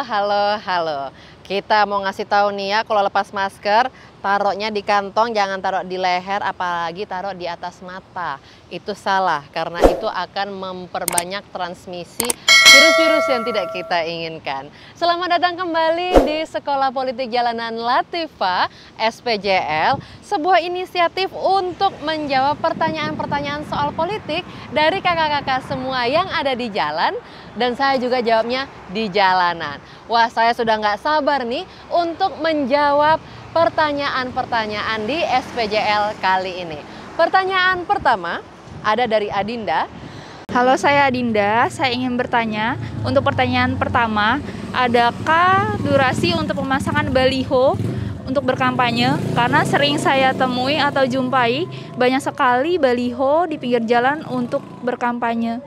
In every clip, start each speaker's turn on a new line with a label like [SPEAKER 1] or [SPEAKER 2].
[SPEAKER 1] Halo. Kita mau ngasih tahu nih ya, kalau lepas masker, taruhnya di kantong, jangan taruh di leher, apalagi taruh di atas mata. Itu salah, karena itu akan memperbanyak transmisi virus-virus yang tidak kita inginkan. Selamat datang kembali di Sekolah Politik Jalanan Latifah, SPJL, sebuah inisiatif untuk menjawab pertanyaan-pertanyaan soal politik dari kakak-kakak semua yang ada di jalan, dan saya juga jawabnya di jalanan. Wah, saya sudah nggak sabar nih untuk menjawab pertanyaan-pertanyaan di SPJL kali ini. Pertanyaan pertama ada dari Adinda.
[SPEAKER 2] Halo, saya Adinda. Saya ingin bertanya, untuk pertanyaan pertama, adakah durasi untuk pemasangan baliho untuk berkampanye? Karena sering saya temui atau jumpai banyak sekali baliho di pinggir jalan untuk berkampanye.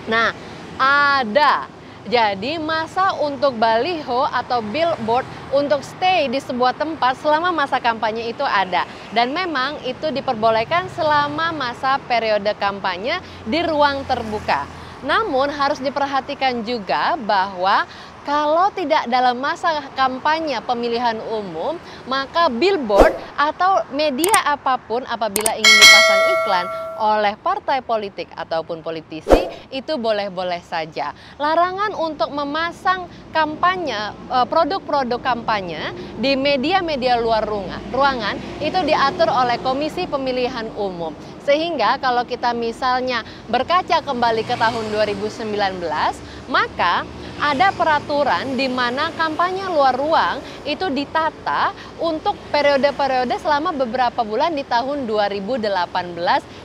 [SPEAKER 1] Nah, ada. Jadi masa untuk baliho atau billboard untuk stay di sebuah tempat selama masa kampanye itu ada. Dan memang itu diperbolehkan selama masa periode kampanye di ruang terbuka. Namun harus diperhatikan juga bahwa kalau tidak dalam masa kampanye pemilihan umum, maka billboard atau media apapun apabila ingin dipasang iklan oleh partai politik ataupun politisi itu boleh-boleh saja. Larangan untuk memasang kampanye, produk-produk kampanye di media-media luar ruangan itu diatur oleh Komisi Pemilihan Umum. Sehingga kalau kita misalnya berkaca kembali ke tahun 2019, maka ada peraturan di mana kampanye luar ruang itu ditata untuk periode-periode selama beberapa bulan di tahun 2018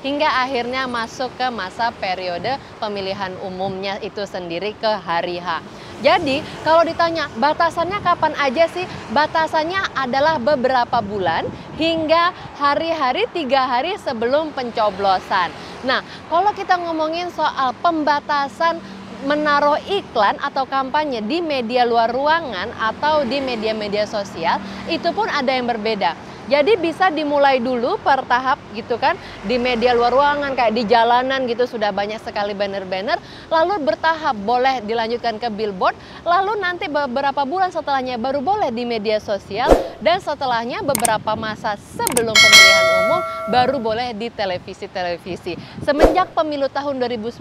[SPEAKER 1] hingga akhirnya masuk ke masa periode pemilihan umumnya itu sendiri ke hari H. Jadi kalau ditanya batasannya kapan aja sih? Batasannya adalah beberapa bulan hingga hari-hari 3 hari sebelum pencoblosan. Nah, kalau kita ngomongin soal pembatasan menaruh iklan atau kampanye di media luar ruangan atau di media-media sosial, itu pun ada yang berbeda. Jadi bisa dimulai dulu per tahap gitu kan, di media luar ruangan kayak di jalanan gitu sudah banyak sekali banner-banner, lalu bertahap boleh dilanjutkan ke billboard, lalu nanti beberapa bulan setelahnya baru boleh di media sosial, dan setelahnya beberapa masa sebelum pemilihan umum baru boleh di televisi-televisi. Semenjak pemilu tahun 2019,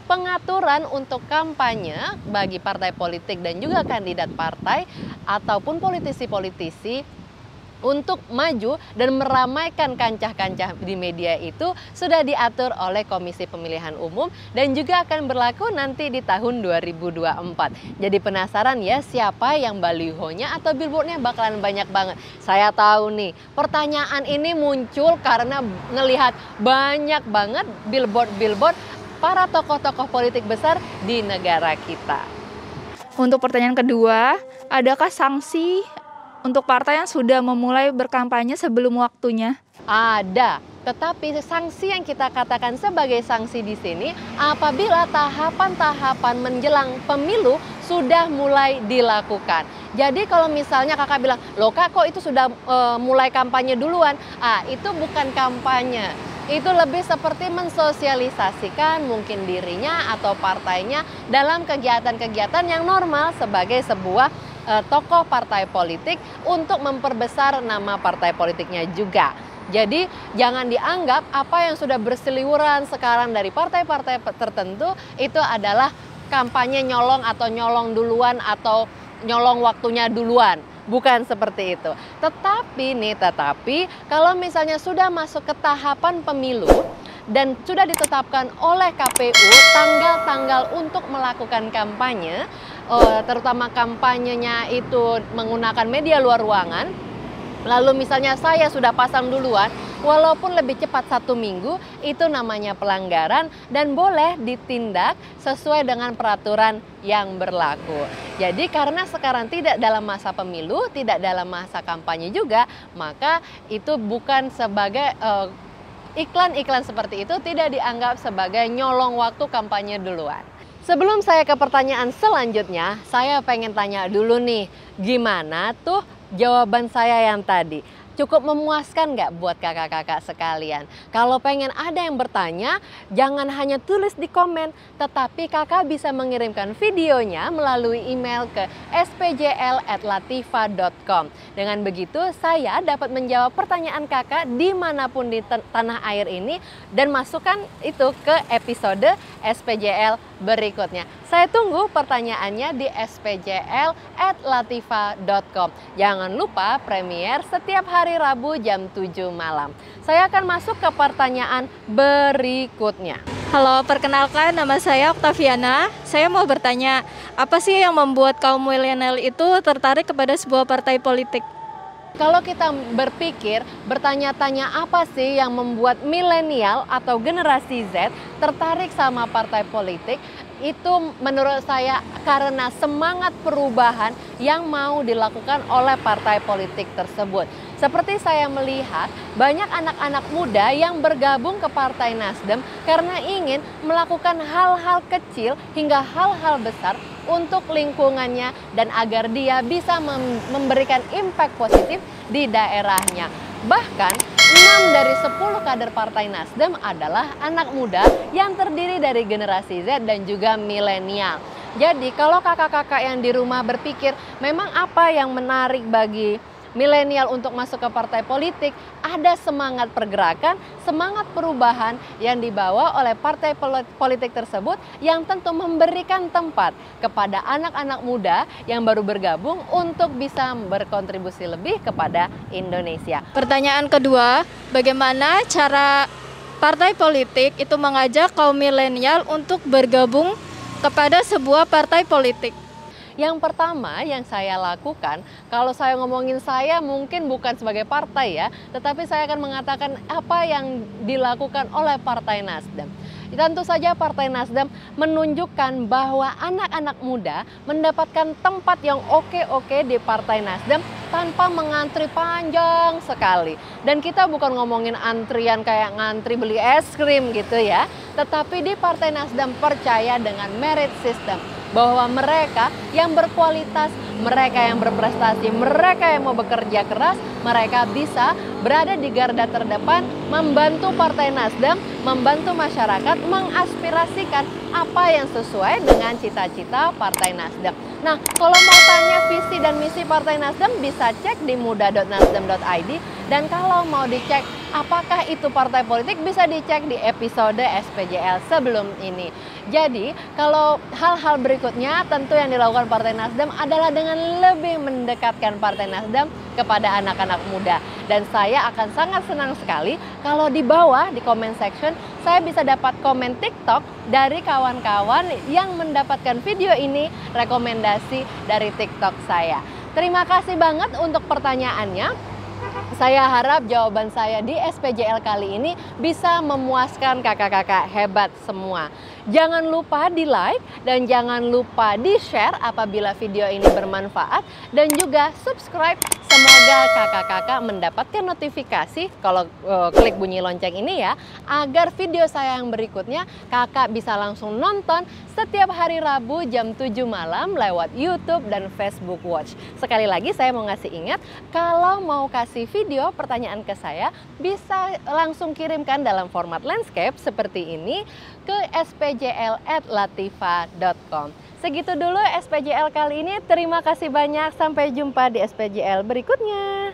[SPEAKER 1] pengaturan untuk kampanye bagi partai politik dan juga kandidat partai ataupun politisi-politisi untuk maju dan meramaikan kancah-kancah di media itu sudah diatur oleh Komisi Pemilihan Umum dan juga akan berlaku nanti di tahun 2024. Jadi penasaran ya siapa yang balihonya atau billboardnya bakalan banyak banget. Saya tahu nih, pertanyaan ini muncul karena ngelihat banyak banget billboard para tokoh-tokoh politik besar di negara kita.
[SPEAKER 2] Untuk pertanyaan kedua, adakah sanksi untuk partai yang sudah memulai berkampanye sebelum waktunya?
[SPEAKER 1] Ada, tetapi sanksi yang kita katakan sebagai sanksi di sini apabila tahapan-tahapan menjelang pemilu sudah mulai dilakukan. Jadi kalau misalnya kakak bilang, loh kak kok itu sudah mulai kampanye duluan? Itu bukan kampanye. Itu lebih seperti mensosialisasikan mungkin dirinya atau partainya dalam kegiatan-kegiatan yang normal sebagai sebuah tokoh partai politik untuk memperbesar nama partai politiknya juga. Jadi jangan dianggap apa yang sudah berseliweran sekarang dari partai-partai tertentu itu adalah kampanye nyolong atau nyolong duluan atau nyolong waktunya duluan. Bukan seperti itu. Tetapi kalau misalnya sudah masuk ke tahapan pemilu dan sudah ditetapkan oleh KPU tanggal-tanggal untuk melakukan kampanye, terutama kampanyenya itu menggunakan media luar ruangan, lalu misalnya saya sudah pasang duluan, walaupun lebih cepat 1 minggu, itu namanya pelanggaran dan boleh ditindak sesuai dengan peraturan yang berlaku. Jadi karena sekarang tidak dalam masa pemilu, tidak dalam masa kampanye juga, maka itu bukan sebagai iklan-iklan seperti itu tidak dianggap sebagai nyolong waktu kampanye duluan. Sebelum saya ke pertanyaan selanjutnya, saya pengen tanya dulu nih, gimana tuh jawaban saya yang tadi? Cukup memuaskan nggak buat kakak-kakak sekalian? Kalau pengen ada yang bertanya, jangan hanya tulis di komen, tetapi kakak bisa mengirimkan videonya melalui email ke spjl@latifa.com. Dengan begitu, saya dapat menjawab pertanyaan kakak dimanapun di tanah air ini dan masukkan itu ke episode SPJL berikutnya. Saya tunggu pertanyaannya di spjl@latifa.com. Jangan lupa premier setiap hari Rabu jam 7 malam. Saya akan masuk ke pertanyaan berikutnya.
[SPEAKER 2] Halo, perkenalkan nama saya Oktaviana. Saya mau bertanya, apa sih yang membuat kaum milenial itu tertarik kepada sebuah partai politik?
[SPEAKER 1] Kalau kita berpikir, bertanya-tanya apa sih yang membuat milenial atau generasi Z tertarik sama partai politik, itu menurut saya karena semangat perubahan yang mau dilakukan oleh partai politik tersebut. Seperti saya melihat banyak anak-anak muda yang bergabung ke Partai Nasdem karena ingin melakukan hal-hal kecil hingga hal-hal besar untuk lingkungannya dan agar dia bisa memberikan impact positif di daerahnya. Bahkan 6 dari 10 kader Partai Nasdem adalah anak muda yang terdiri dari generasi Z dan juga milenial. Jadi kalau kakak-kakak yang di rumah berpikir memang apa yang menarik bagi milenial untuk masuk ke partai politik, ada semangat pergerakan, semangat perubahan yang dibawa oleh partai politik tersebut yang tentu memberikan tempat kepada anak-anak muda yang baru bergabung untuk bisa berkontribusi lebih kepada Indonesia.
[SPEAKER 2] Pertanyaan kedua, bagaimana cara partai politik itu mengajak kaum milenial untuk bergabung kepada sebuah partai politik?
[SPEAKER 1] Yang pertama yang saya lakukan, kalau saya ngomongin saya mungkin bukan sebagai partai ya, tetapi saya akan mengatakan apa yang dilakukan oleh Partai Nasdem. Tentu saja Partai Nasdem menunjukkan bahwa anak-anak muda mendapatkan tempat yang oke-oke di Partai Nasdem tanpa mengantri panjang sekali. Dan kita bukan ngomongin antrian kayak ngantri beli es krim gitu ya, tetapi di Partai Nasdem percaya dengan merit system, bahwa mereka yang berkualitas, mereka yang berprestasi, mereka yang mau bekerja keras, mereka bisa berada di garda terdepan membantu Partai Nasdem, membantu masyarakat mengaspirasikan apa yang sesuai dengan cita-cita Partai Nasdem. Nah, kalau mau tanya visi dan misi Partai Nasdem bisa cek di muda.nasdem.id, dan kalau mau dicek apakah itu partai politik bisa dicek di episode SPJL sebelum ini. Jadi, kalau hal-hal berikutnya tentu yang dilakukan Partai Nasdem adalah dengan lebih mendekatkan Partai Nasdem kepada anak-anak muda. Dan saya akan sangat senang sekali kalau di bawah di comment section saya bisa dapat komen TikTok dari kawan-kawan yang mendapatkan video ini rekomendasi dari TikTok saya. Terima kasih banget untuk pertanyaannya. Saya harap jawaban saya di SPJL kali ini bisa memuaskan kakak-kakak hebat semua. Jangan lupa di like dan jangan lupa di share apabila video ini bermanfaat, dan juga subscribe. Semoga kakak-kakak mendapatkan notifikasi kalau klik bunyi lonceng ini ya, agar video saya yang berikutnya kakak bisa langsung nonton setiap hari Rabu jam 7 malam lewat YouTube dan Facebook Watch. Sekali lagi saya mau ngasih ingat, kalau mau kasih video pertanyaan ke saya bisa langsung kirimkan dalam format landscape seperti ini ke spjl@latifa.com. Segitu dulu SPJL kali ini. Terima kasih banyak. Sampai jumpa di SPJL berikutnya.